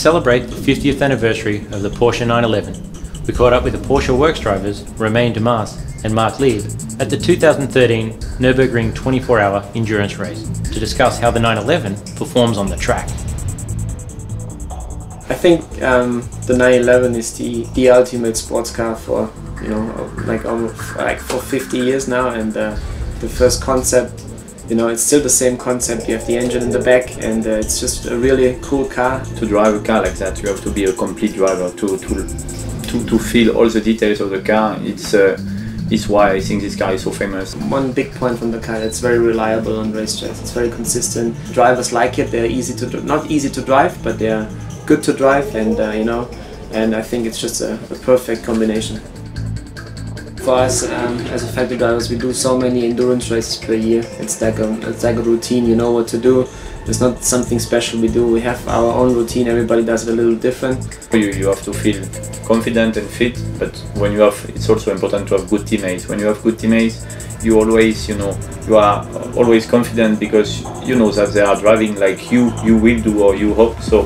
celebrate the 50th anniversary of the Porsche 911, we caught up with the Porsche Works drivers Romain Dumas and Marc Lieb at the 2013 Nürburgring 24-hour endurance race to discuss how the 911 performs on the track. I think the 911 is the ultimate sports car for, you know, like for 50 years now, and the first concept, you know, it's still the same concept. You have the engine in the back, and it's just a really cool car. To drive a car like that, you have to be a complete driver to feel all the details of the car. It's why I think this car is so famous. One big point from the car, it's very reliable on racetracks. It's very consistent. Drivers like it. They're not easy to drive, but they're good to drive, and you know, and I think it's just a perfect combination. For us, as a factory drivers, we do so many endurance races per year. It's like a routine. You know what to do. It's not something special we do. We have our own routine. Everybody does it a little different. You have to feel confident and fit, but when you have, it's also important to have good teammates. When you have good teammates, you always, you know, you are always confident because you know that they are driving like you will do, or you hope so.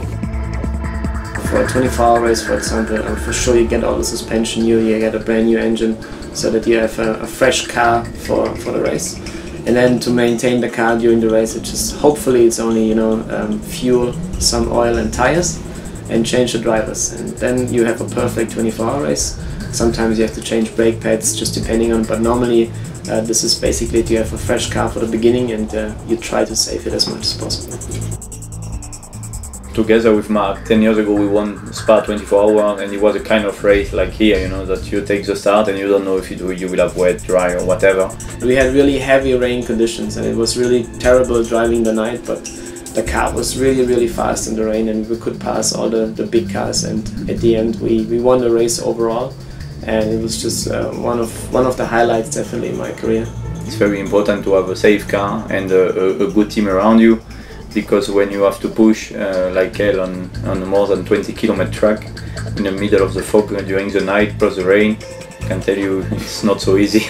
For a 24-hour race, for example, for sure you get all the suspension new, you get a brand new engine, so that you have a fresh car for the race. And then to maintain the car during the race, it's just, hopefully it's only, you know, fuel, some oil and tires, and change the drivers. And then you have a perfect 24-hour race. Sometimes you have to change brake pads, just depending on, but normally this is basically you have a fresh car for the beginning, and you try to save it as much as possible. Together with Marc, 10 years ago we won Spa 24 hours, and it was a kind of race like here, you know, that you take the start and you don't know if you will have wet, dry or whatever. We had really heavy rain conditions, and it was really terrible driving the night, but the car was really fast in the rain, and we could pass all the big cars, and at the end we won the race overall, and it was just one of the highlights definitely in my career. It's very important to have a safe car and a good team around you, because when you have to push like hell on a more than 20-kilometer track in the middle of the fog during the night plus the rain, I can tell you it's not so easy.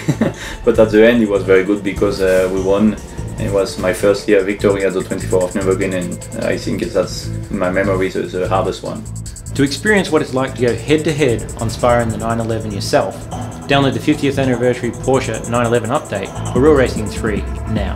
But at the end it was very good because we won. It was my first year victory at the 24 of Nürburgring, and I think that's, in my memory, the hardest one. To experience what it's like to go head-to-head on Spa in the 911 yourself, download the 50th anniversary Porsche 911 update for Real Racing 3 now.